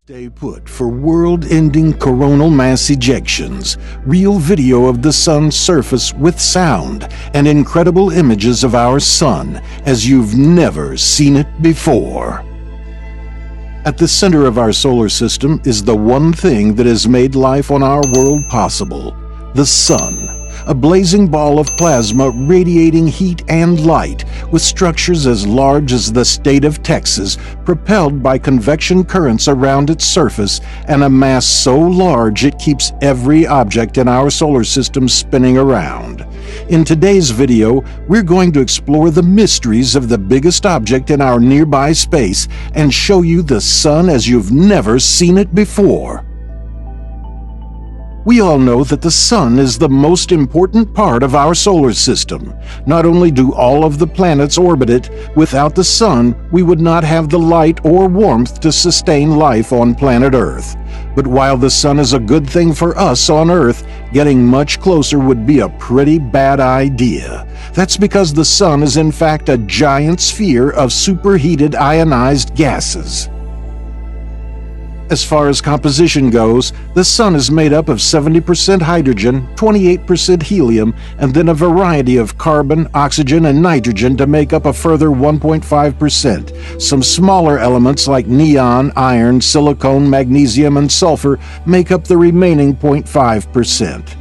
Stay put for world-ending coronal mass ejections, real video of the sun's surface with sound, and incredible images of our sun as you've never seen it before. At the center of our solar system is the one thing that has made life on our world possible: the sun. A blazing ball of plasma radiating heat and light, with structures as large as the state of Texas, propelled by convection currents around its surface, and a mass so large it keeps every object in our solar system spinning around. In today's video, we're going to explore the mysteries of the biggest object in our nearby space and show you the sun as you've never seen it before. We all know that the sun is the most important part of our solar system. Not only do all of the planets orbit it, without the sun, we would not have the light or warmth to sustain life on planet Earth. But while the sun is a good thing for us on Earth, getting much closer would be a pretty bad idea. That's because the sun is in fact a giant sphere of superheated ionized gases. As far as composition goes, the sun is made up of 70% hydrogen, 28% helium, and then a variety of carbon, oxygen, and nitrogen to make up a further 1.5%. Some smaller elements like neon, iron, silicon, magnesium, and sulfur make up the remaining 0.5%.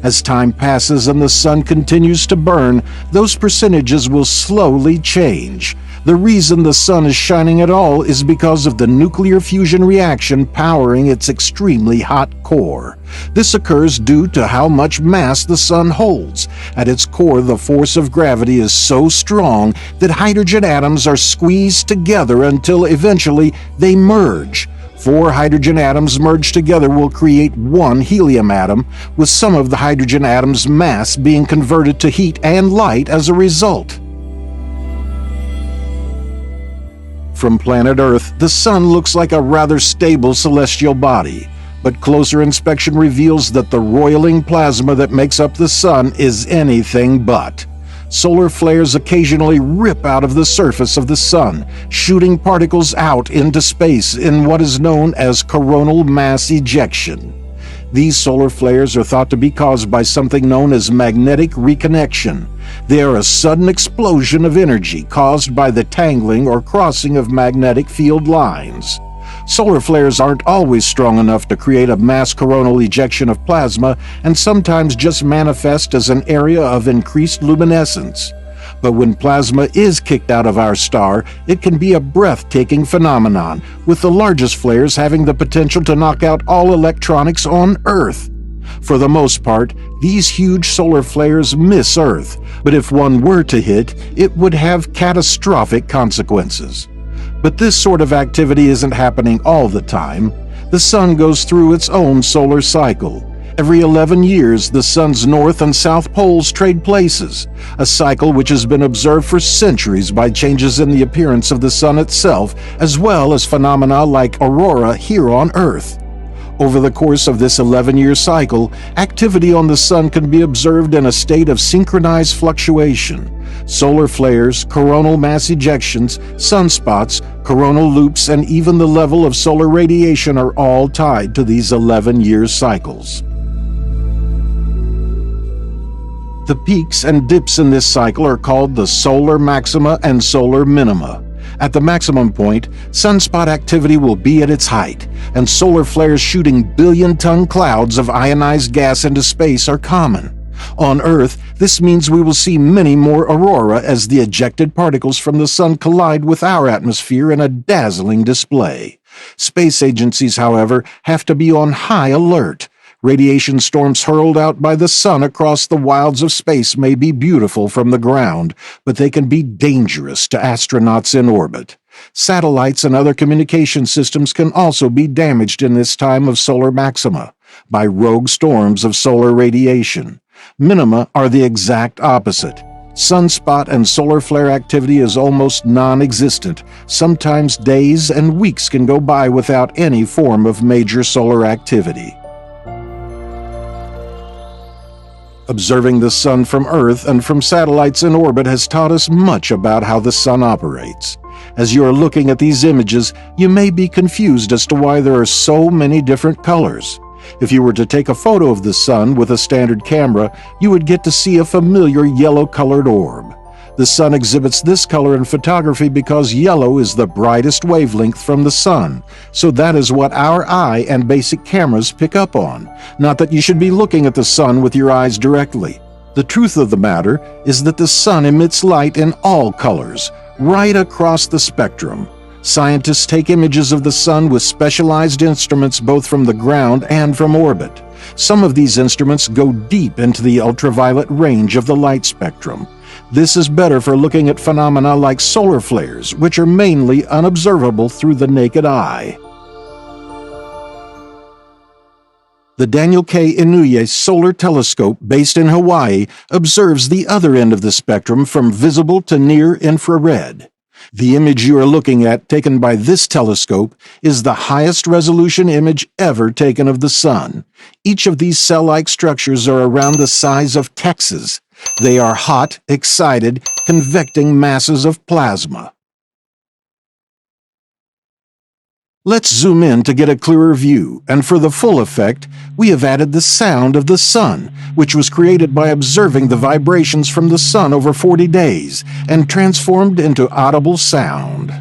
As time passes and the sun continues to burn, those percentages will slowly change. The reason the sun is shining at all is because of the nuclear fusion reaction powering its extremely hot core. This occurs due to how much mass the sun holds. At its core, the force of gravity is so strong that hydrogen atoms are squeezed together until eventually they merge. 4 hydrogen atoms merged together will create 1 helium atom, with some of the hydrogen atom's mass being converted to heat and light as a result. From planet Earth, the sun looks like a rather stable celestial body, but closer inspection reveals that the roiling plasma that makes up the sun is anything but. Solar flares occasionally rip out of the surface of the sun, shooting particles out into space in what is known as coronal mass ejection. These solar flares are thought to be caused by something known as magnetic reconnection. They are a sudden explosion of energy caused by the tangling or crossing of magnetic field lines. Solar flares aren't always strong enough to create a mass coronal ejection of plasma, and sometimes just manifest as an area of increased luminescence. But when plasma is kicked out of our star, it can be a breathtaking phenomenon, with the largest flares having the potential to knock out all electronics on Earth. For the most part, these huge solar flares miss Earth, but if one were to hit, it would have catastrophic consequences. But this sort of activity isn't happening all the time. The sun goes through its own solar cycle. Every 11 years, the sun's north and south poles trade places, a cycle which has been observed for centuries by changes in the appearance of the sun itself, as well as phenomena like aurora here on Earth. Over the course of this 11-year cycle, activity on the sun can be observed in a state of synchronized fluctuation. Solar flares, coronal mass ejections, sunspots, coronal loops, and even the level of solar radiation are all tied to these 11-year cycles. The peaks and dips in this cycle are called the solar maxima and solar minima. At the maximum point, sunspot activity will be at its height, and solar flares shooting billion-ton clouds of ionized gas into space are common. On Earth, this means we will see many more aurora as the ejected particles from the sun collide with our atmosphere in a dazzling display. Space agencies, however, have to be on high alert. Radiation storms hurled out by the sun across the wilds of space may be beautiful from the ground, but they can be dangerous to astronauts in orbit. Satellites and other communication systems can also be damaged in this time of solar maxima by rogue storms of solar radiation. Minima are the exact opposite. Sunspot and solar flare activity is almost non-existent. Sometimes days and weeks can go by without any form of major solar activity. Observing the sun from Earth and from satellites in orbit has taught us much about how the sun operates. As you are looking at these images, you may be confused as to why there are so many different colors. If you were to take a photo of the sun with a standard camera, you would get to see a familiar yellow-colored orb. The sun exhibits this color in photography because yellow is the brightest wavelength from the sun, so that is what our eye and basic cameras pick up on. Not that you should be looking at the sun with your eyes directly. The truth of the matter is that the sun emits light in all colors, right across the spectrum. Scientists take images of the sun with specialized instruments both from the ground and from orbit. Some of these instruments go deep into the ultraviolet range of the light spectrum. This is better for looking at phenomena like solar flares, which are mainly unobservable through the naked eye. The Daniel K. Inouye Solar Telescope, based in Hawaii, observes the other end of the spectrum from visible to near infrared. The image you are looking at, taken by this telescope, is the highest resolution image ever taken of the sun. Each of these cell-like structures are around the size of Texas. They are hot, excited, convecting masses of plasma. Let's zoom in to get a clearer view, and for the full effect, we have added the sound of the sun, which was created by observing the vibrations from the sun over 40 days and transformed into audible sound.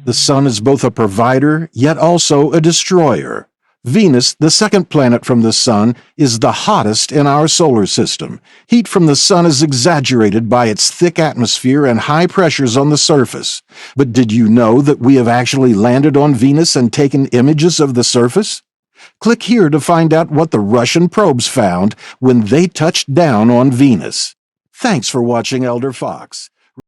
The sun is both a provider, yet also a destroyer. Venus, the second planet from the sun, is the hottest in our solar system. Heat from the sun is exaggerated by its thick atmosphere and high pressures on the surface. But did you know that we have actually landed on Venus and taken images of the surface? Click here to find out what the Russian probes found when they touched down on Venus. Thanks for watching Elder Fox.